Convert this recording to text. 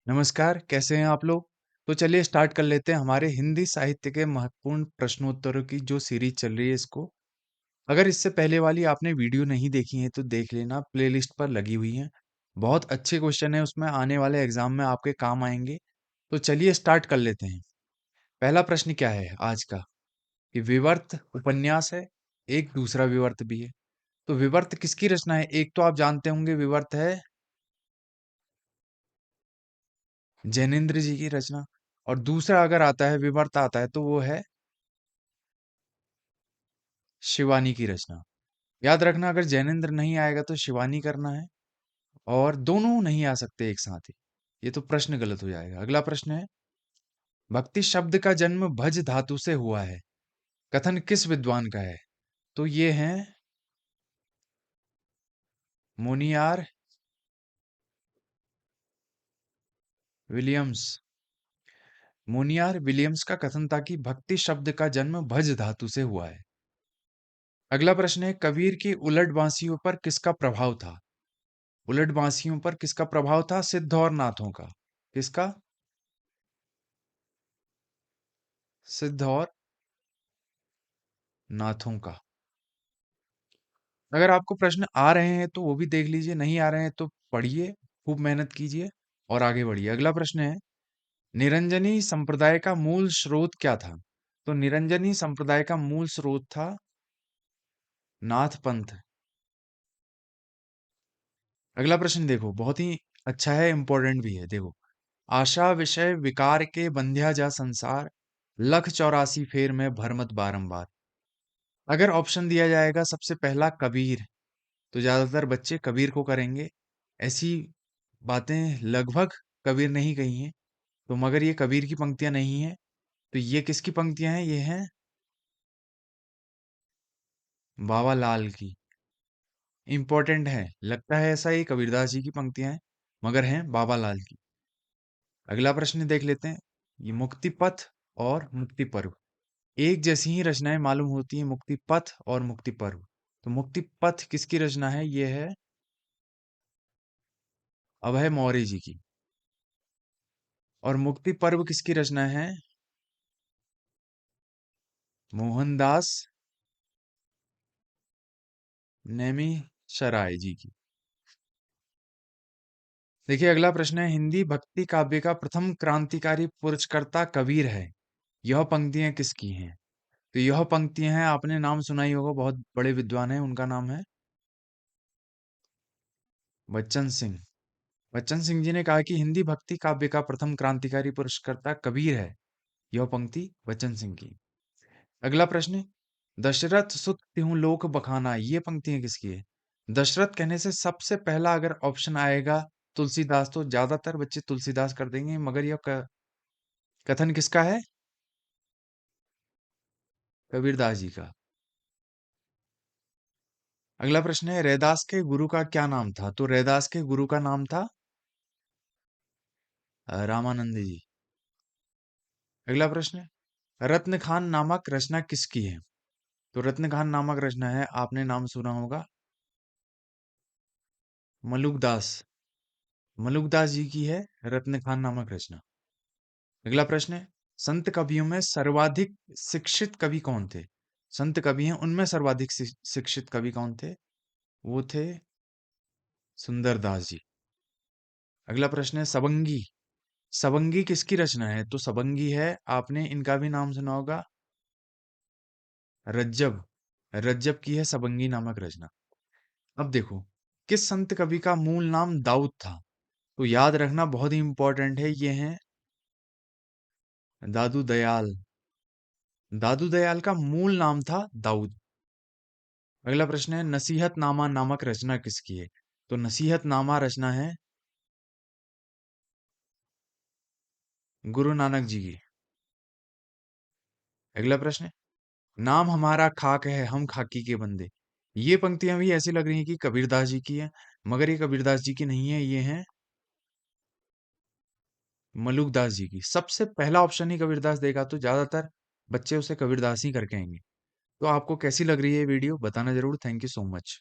नमस्कार, कैसे हैं आप लोग? तो चलिए स्टार्ट कर लेते हैं हमारे हिंदी साहित्य के महत्वपूर्ण प्रश्नोत्तरों की जो सीरीज चल रही है इसको। अगर इससे पहले वाली आपने वीडियो नहीं देखी है तो देख लेना, प्लेलिस्ट पर लगी हुई हैं। बहुत अच्छे क्वेश्चन है उसमें, आने वाले एग्जाम में आपके काम आएंगे। तो चलिए स्टार्ट कर लेते हैं। पहला प्रश्न क्या है आज का? कि विवर्त उपन्यास है, एक दूसरा विवर्त भी है। तो विवर्त किसकी रचना है? एक तो आप जानते होंगे विवर्त है जैनेन्द्र जी की रचना, और दूसरा अगर आता है विवर्त आता है तो वो है शिवानी की रचना। याद रखना, अगर जैनेन्द्र नहीं आएगा तो शिवानी करना है, और दोनों नहीं आ सकते एक साथ ही। ये तो प्रश्न गलत हो जाएगा। अगला प्रश्न है, भक्ति शब्द का जन्म भज धातु से हुआ है, कथन किस विद्वान का है? तो ये हैं मोनियार विलियम्स। मोनियार विलियम्स का कथन था कि भक्ति शब्द का जन्म भज धातु से हुआ है। अगला प्रश्न है, कबीर की उलट बांसियों पर किसका प्रभाव था? उलट बांसियों पर किसका प्रभाव था? सिद्ध और नाथों का। किसका? सिद्ध और नाथों का। अगर आपको प्रश्न आ रहे हैं तो वो भी देख लीजिए, नहीं आ रहे हैं तो पढ़िए, खूब मेहनत कीजिए और आगे बढ़िए। अगला प्रश्न है, निरंजनी संप्रदाय का मूल स्रोत क्या था? तो निरंजनी संप्रदाय का मूल स्रोत था नाथ पंथ। अगला प्रश्न देखो, बहुत ही अच्छा है, इंपॉर्टेंट भी है। देखो, आशा विषय विकार के बंध्या जा संसार, लख 84 फेर में भरमत बारंबार। अगर ऑप्शन दिया जाएगा सबसे पहला कबीर, तो ज्यादातर बच्चे कबीर को करेंगे। ऐसी बातें लगभग कबीर ने ही कही हैं। तो मगर ये कबीर की पंक्तियां नहीं है, तो ये किसकी पंक्तियां हैं? ये हैं बाबा लाल की। इंपॉर्टेंट है, लगता है ऐसा ये कबीरदास जी की पंक्तियां हैं, मगर हैं बाबा लाल की। अगला प्रश्न देख लेते हैं, ये मुक्ति पथ और मुक्ति पर्व एक जैसी ही रचनाएं मालूम होती हैं, मुक्ति पथ और मुक्ति पर्व। तो मुक्ति पथ किसकी रचना है? ये है अभय मौर्य जी की। और मुक्ति पर्व किसकी रचना है? मोहनदास नेमी शराय जी की। देखिए अगला प्रश्न है, हिंदी भक्ति काव्य का प्रथम क्रांतिकारी पुरस्कर्ता कबीर है, यह पंक्तियां किसकी हैं? तो यह पंक्तियां हैं, आपने नाम सुना ही होगा, बहुत बड़े विद्वान हैं, उनका नाम है बच्चन सिंह। बच्चन सिंह जी ने कहा कि हिंदी भक्ति काव्य का प्रथम क्रांतिकारी पुरस्कर्ता कबीर है, यह पंक्ति बच्चन सिंह की। अगला प्रश्न, दशरथ सुत त्यों लोक बखाना, ये पंक्तियां किसकी है? दशरथ कहने से सबसे पहला अगर ऑप्शन आएगा तुलसीदास, तो ज्यादातर बच्चे तुलसीदास कर देंगे, मगर यह कथन किसका है? कबीरदास जी का। अगला प्रश्न है, रैदास के गुरु का क्या नाम था? तो रैदास के गुरु का नाम था रामानंद जी। अगला प्रश्न है, रत्न खान नामक रचना किसकी है? तो रत्न खान नामक रचना है, आपने नाम सुना होगा, मलुकदास। मलुकदास जी की है रत्न खान नामक रचना। अगला प्रश्न है, संत कवियों में सर्वाधिक शिक्षित कवि कौन थे? संत कवि हैं, उनमें सर्वाधिक शिक्षित कवि कौन थे? वो थे सुंदरदास जी। अगला प्रश्न है, सबंगी। सबंगी किसकी रचना है? तो सबंगी है, आपने इनका भी नाम सुना होगा, रज्जब। रज्जब की है सबंगी नामक रचना। अब देखो, किस संत कवि का मूल नाम दाऊद था? तो याद रखना, बहुत ही इंपॉर्टेंट है, ये हैं दादू दयाल। दादू दयाल का मूल नाम था दाऊद। अगला प्रश्न है, नसीहतनामा नामक रचना किसकी है? तो नसीहतनामा रचना है गुरु नानक जी की। अगला प्रश्न है, नाम हमारा खाक है हम खाकी के बंदे, ये पंक्तियां भी ऐसी लग रही हैं कि कबीरदास जी की है, मगर ये कबीरदास जी की नहीं है, ये हैं मलुकदास जी की। सबसे पहला ऑप्शन ही कबीरदास देगा तो ज्यादातर बच्चे उसे कबीरदास ही करके आएंगे। तो आपको कैसी लग रही है वीडियो, बताना जरूर। Thank you so much.